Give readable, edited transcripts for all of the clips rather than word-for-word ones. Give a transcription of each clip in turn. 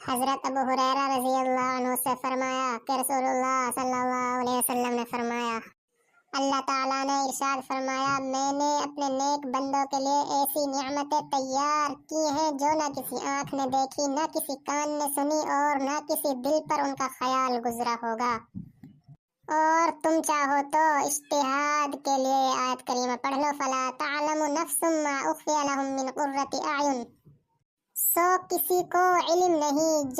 حضرت ابو ہریرہ رضی اللہ عنہ سے فرمایا کہ رسول اللہ صلی اللہ علیہ وسلم نے فرمایا، اللہ تعالیٰ نے ارشاد فرمایا، میں نے اپنے نیک بندوں کے لیے ایسی نعمتیں تیار کی ہیں جو نہ کسی آنکھ نے دیکھی، نہ کسی کان نے سنی اور نہ کسی دل پر ان کا خیال گزرا ہوگا۔ اور تم چاہو تو اجتہاد کے لیے آیت کریمہ پڑھ لو، فلا تعلم نفس ما اخفی لهم من قرۃ اعین۔ سو کسی کو علم نہیں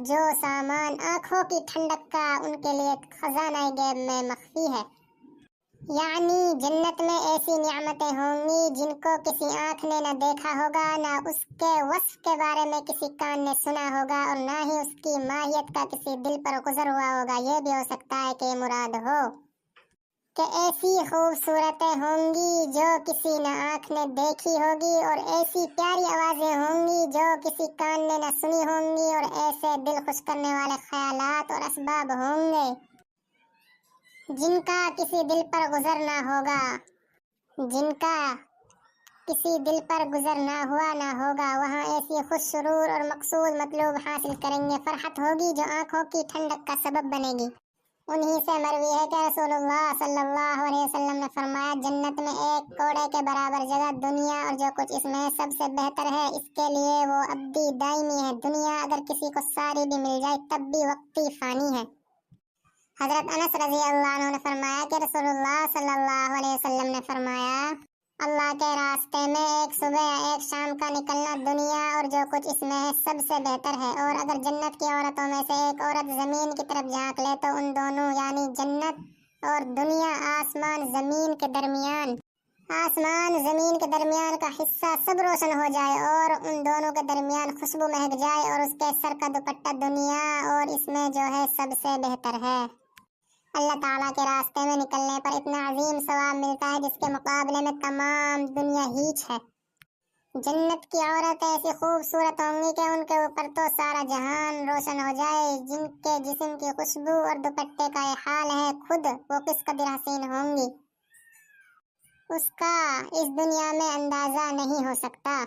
جو سامان آنکھوں کی ٹھنڈک کا ان کے لیے خزانہ غیب میں مخفی ہے۔ یعنی جنت میں ایسی نعمتیں ہوں گی جن کو کسی آنکھ نے نہ دیکھا ہوگا، نہ اس کے وصف کے بارے میں کسی کان نے سنا ہوگا، اور نہ ہی اس کی ماہیت کا کسی دل پر گزر ہوا ہوگا۔ یہ بھی ہو سکتا ہے کہ مراد ہو کہ ایسی خوبصورتیں ہوں گی جو کسی نہ آنکھ نے دیکھی ہوگی، اور ایسی پیاری آوازیں ہوں گی جو کسی کان نے نہ سنی ہوں گی، اور ایسے دل خوش کرنے والے خیالات اور اسباب ہوں گے جن کا کسی دل پر گزر نہ ہوگا، جن کا کسی دل پر گزر نہ ہوگا۔ وہاں ایسی خوش سرور اور مقصود مطلوب حاصل کریں گے، فرحت ہوگی جو آنکھوں کی ٹھنڈک کا سبب بنے گی۔ انہی سے مروی ہے کہ رسول اللہ صلی اللہ علیہ وسلم نے فرمایا، جنت میں ایک کوڑے کے برابر جگہ دنیا اور جو کچھ اس میں ہے سب سے بہتر ہے، اس کے لیے وہ ابدی دائمی ہے۔ دنیا اگر کسی کو ساری بھی مل جائے تب بھی وقتی فانی ہے۔ حضرت انس رضی اللہ عنہ نے فرمایا کہ رسول اللہ صلی اللہ علیہ وسلم نے فرمایا، اللہ کے راستے میں ایک صبح یا ایک شام کا نکلنا دنیا اور جو کچھ اس میں ہے سب سے بہتر ہے۔ اور اگر جنت کی عورتوں میں سے ایک عورت زمین کی طرف جھانک لے تو ان دونوں یعنی جنت اور دنیا آسمان زمین کے درمیان کا حصہ سب روشن ہو جائے اور ان دونوں کے درمیان خوشبو مہک جائے، اور اس کے سر کا دوپٹہ دنیا اور اس میں جو ہے سب سے بہتر ہے۔ اللہ تعالیٰ کے راستے میں نکلنے پر اتنا عظیم ثواب ملتا ہے جس کے مقابلے میں تمام دنیا ہیچ ہے۔ جنت کی عورتیں ایسی خوبصورت ہوں گی کہ ان کے اوپر تو سارا جہان روشن ہو جائے، جن کے جسم کی خوشبو اور دوپٹے کا یہ حال ہے، خود وہ کس قدر حسین ہوں گی اس کا اس دنیا میں اندازہ نہیں ہو سکتا۔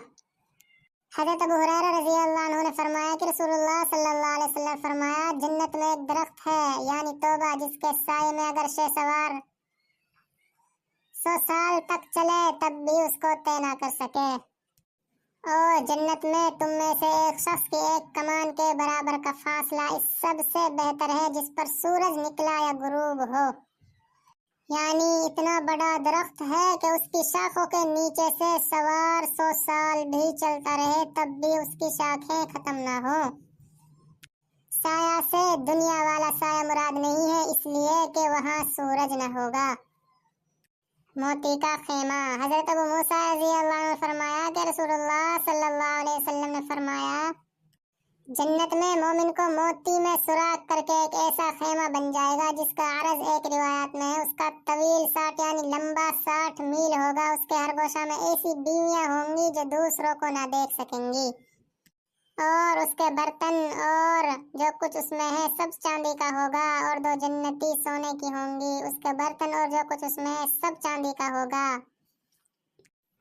حضرت ابو ہریرہ رضی اللہ عنہ نے فرمایا کہ رسول اللہ صلی اللہ علیہ وسلم نے فرمایا، جنت میں ایک درخت ہے یعنی توبہ، جس کے سائے میں اگر شہ سوار 100 سال تک چلے تب بھی اس کو طے نہ کر سکے۔ اور جنت میں تم میں سے ایک شخص کے ایک کمان کے برابر کا فاصلہ اس سب سے بہتر ہے جس پر سورج نکلا یا غروب ہو۔ یعنی اتنا بڑا درخت ہے کہ اس کی شاخوں کے نیچے سے سوار 100 سال بھی چلتا رہے تب بھی اس کی شاخیں ختم نہ ہو۔ سایہ سے دنیا والا سایہ مراد نہیں ہے، اس لیے کہ وہاں سورج نہ ہوگا۔ موتی کا خیمہ۔ حضرت ابو موسیٰ رضی اللہ عنہ نے فرمایا کہ رسول اللہ صلی اللہ علیہ وسلم نے فرمایا، جنت میں مومن کو موتی میں سوراخ کر کے ایک ایسا خیمہ بن جائے گا جس کا عرض ایک روایت میں ہے اس کا طویل 60 یعنی لمبا 60 میل ہوگا۔ اس کے ہر گوشہ میں ایسی بیویاں ہوں گی جو دوسروں کو نہ دیکھ سکیں گی، اور اس کے برتن اور جو کچھ اس میں ہے سب چاندی کا ہوگا، اور 2 جنتی سونے کی ہوں گی، اس کے برتن اور جو کچھ اس میں ہے سب چاندی کا ہوگا۔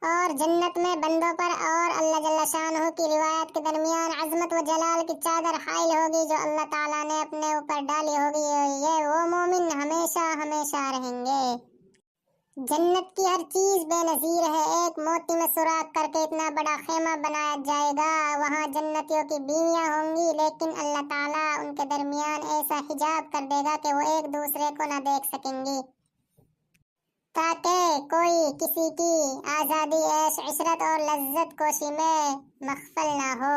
اور جنت میں بندوں پر اور اللہ جل شانہ کی روایت کے درمیان عظمت و جلال کی چادر حائل ہوگی جو اللہ تعالیٰ نے اپنے اوپر ڈالی ہوگی، یہ وہ مومن ہمیشہ ہمیشہ رہیں گے۔ جنت کی ہر چیز بے نظیر ہے۔ ایک موتی میں سوراخ کر کے اتنا بڑا خیمہ بنایا جائے گا، وہاں جنتیوں کی بیویاں ہوں گی، لیکن اللہ تعالیٰ ان کے درمیان ایسا حجاب کر دے گا کہ وہ ایک دوسرے کو نہ دیکھ سکیں گی، تاکہ کوئی کسی کی آزادی عیش عشرت اور لذت کوشی میں مغفل نہ ہو۔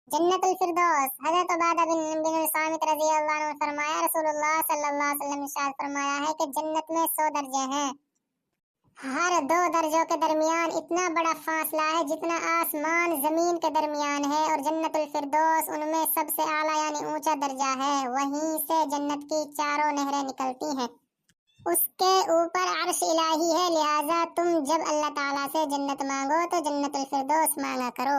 جنت الفردوس۔ حضرت عبادہ بن الصامت رضی اللہ عنہ نے فرمایا، رسول اللہ صلی اللہ علیہ وسلم نے ارشاد فرمایا ہے کہ جنت میں 100 درجے ہیں، ہر 2 درجوں کے درمیان اتنا بڑا فاصلہ ہے جتنا آسمان زمین کے درمیان ہے، اور جنت الفردوس ان میں سب سے اعلیٰ یعنی اونچا درجہ ہے، وہیں سے جنت کی 4 نہریں نکلتی ہیں۔ اس کے اوپر عرش الہی ہے، لہٰذا تم جب اللہ تعالیٰ سے جنت مانگو تو جنت الفردوس مانگا کرو۔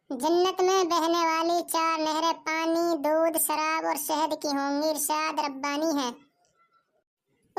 جنت میں بہنے والی 4 نہریں پانی، دودھ، شراب اور شہد کی ہوں گی، ارشاد ربانی ہے۔